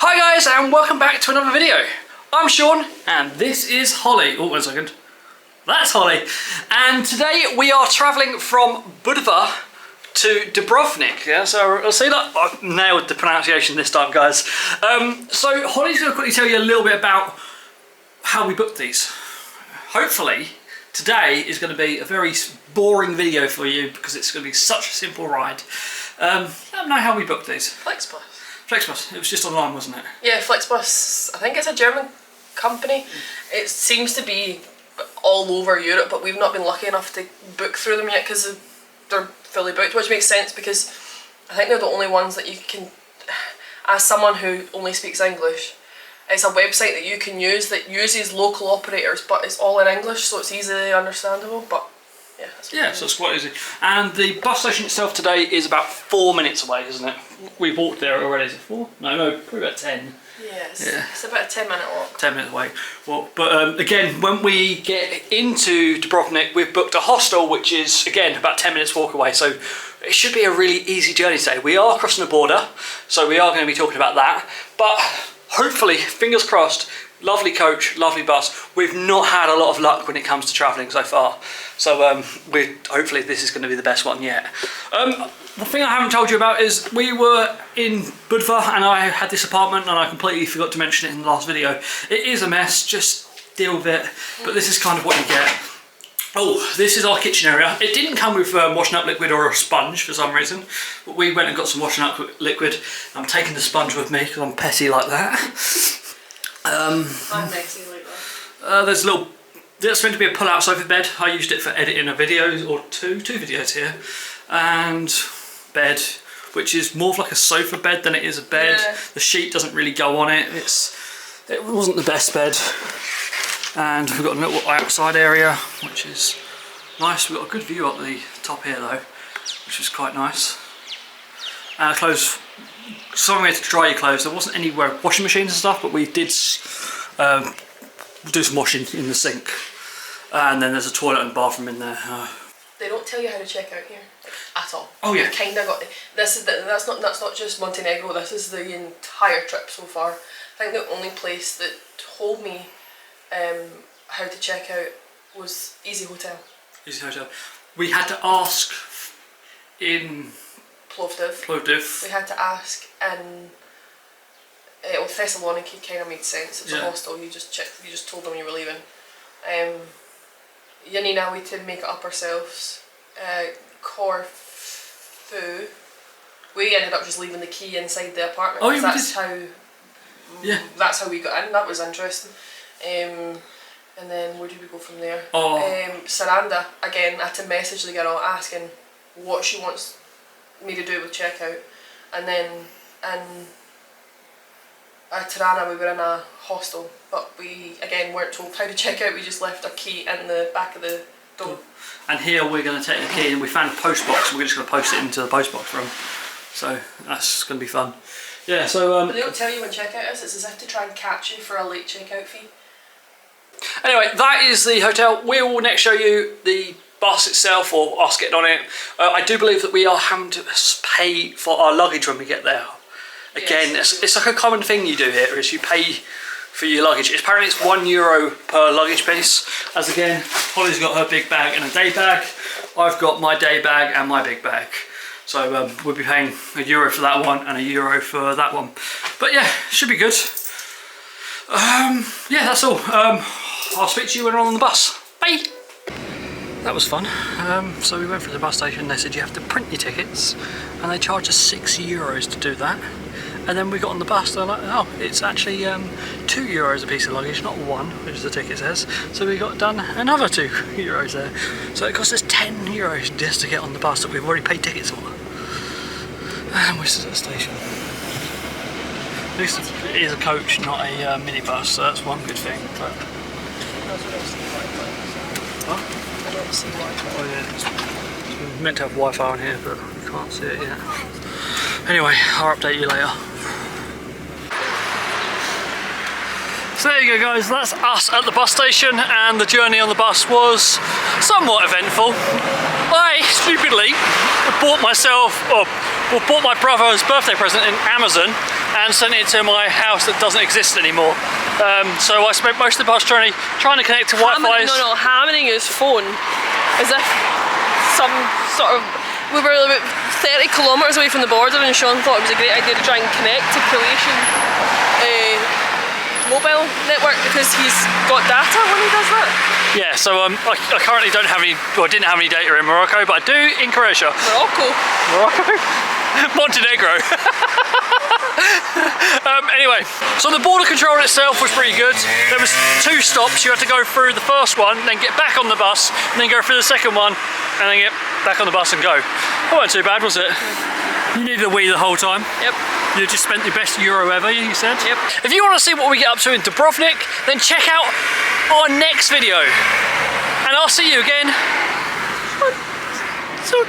Hi guys, and welcome back to another video. I'm Sean, and this is Holly. Oh, 1 second. That's Holly. And today we are travelling from Budva to Dubrovnik. Yeah, so I'll see that I've nailed the pronunciation this time, guys. So Holly's going to quickly tell you a little bit about how we booked these. Hopefully, today is going to be a very boring video for you because it's going to be such a simple ride. I don't know how we booked these. Flixbus. Flixbus. It was just online, wasn't it? Yeah, Flixbus. I think it's a German company. It seems to be all over Europe, but we've not been lucky enough to book through them yet because they're fully booked, which makes sense because I think they're the only ones that you can, as someone who only speaks English, it's a website that you can use that uses local operators, but it's all in English, so it's easily understandable. But yeah, so it's quite easy. And the bus station itself today is about 4 minutes away, isn't it? We walked there already. Is it 4? No, probably about 10. Yes, yeah. It's about a 10-minute walk. 10 minutes away. Well, but again, when we get into Dubrovnik, we've booked a hostel, which is again about 10 minutes walk away. So it should be a really easy journey today. We are crossing the border, so we are going to be talking about that. But hopefully, fingers crossed. Lovely coach, lovely bus. We've not had a lot of luck when it comes to travelling so far. So hopefully this is going to be the best one yet. The thing I haven't told you about is we were in Budva and I had this apartment and I completely forgot to mention it in the last video. It is a mess, just deal with it. But this is kind of what you get. Oh, this is our kitchen area. It didn't come with washing up liquid or a sponge for some reason. But we went and got some washing up liquid. I'm taking the sponge with me because I'm petty like that. I'm messy like that. There's meant to be a pull-out sofa bed. I used it for editing a video or two videos here. And bed, which is more of like a sofa bed than it is a bed. Yeah. The sheet doesn't really go on it. It wasn't the best bed. And we've got a little outside area, which is nice. We've got a good view up the top here though, which is quite nice. And clothes, somewhere to dry your clothes. There wasn't anywhere washing machines and stuff, but we did do some washing in the sink. And then there's a toilet and bathroom in there. They don't tell you how to check out here at all. Oh yeah. You kind of got that's not just Montenegro. This is the entire trip so far. I think the only place that told me how to check out was Easy Hotel. Easy Hotel. We had to ask in Plovdiv. We had to ask in Thessaloniki. Kind of made sense. It's a hostel. You just told them you were leaving. Yanina, we to make it up ourselves. Corfu, we ended up just leaving the key inside the apartment. Oh, that's how we got in. That was interesting. And then where did we go from there? Saranda, again, I had to message the girl asking what she wants me to do with checkout. And then in Tirana we were in a hostel, but we again weren't told how to check out. We just left our key in the back of the door. And here we're going to take the key and we found a post box and we're just going to post it into the post box room. So that's going to be fun. Yeah, so they don't tell you when checkout is. It's as if to try and catch you for a late checkout fee. Anyway, that is the hotel. We will next show you the bus itself or us getting on it. I do believe that we are having to pay for our luggage when we get there. Again, yes. It's like a common thing you do here, is you pay for your luggage. Apparently it's €1 per luggage piece. As again, Holly's got her big bag and a day bag. I've got my day bag and my big bag. So we'll be paying €1 for that one and €1 for that one. But yeah, should be good. Yeah, that's all. I'll speak to you when we're on the bus. Bye! That was fun. So we went through the bus station. They said you have to print your tickets and they charge us €6 to do that. And then we got on the bus, they're like, oh, it's actually €2 a piece of luggage, not 1, which the ticket says. So we got done another €2 there. So it cost us €10 just to get on the bus that we've already paid tickets for. And we're still at the station. At least it is a coach, not a minibus, so that's one good thing. But I don't see Wi-Fi. Oh yeah, we're meant to have Wi-Fi on here, but we can't see it yet. Anyway, I'll update you later. So there you go guys, that's us at the bus station, and the journey on the bus was somewhat eventful. I stupidly bought my brother's birthday present in Amazon, and and sent it to my house that doesn't exist anymore. So I spent most of the bus journey trying to connect to Wi-Fi. Hammering his phone as if some sort of... We were about 30 kilometres away from the border, and Sean thought it was a great idea to try and connect to Croatian mobile network because he's got data when he does that. Yeah, so I currently don't have any, well, didn't have any data in Morocco, but I do in Croatia. Morocco? Montenegro. Anyway, so the border control itself was pretty good. There was 2 stops. You had to go through the first one, then get back on the bus, and then go through the second one, and then get back on the bus and go. That wasn't too bad, was it? You needed a wee the whole time. Yep. You just spent your best euro ever, you said? Yep. If you want to see what we get up to in Dubrovnik, then check out our next video. And I'll see you again soon.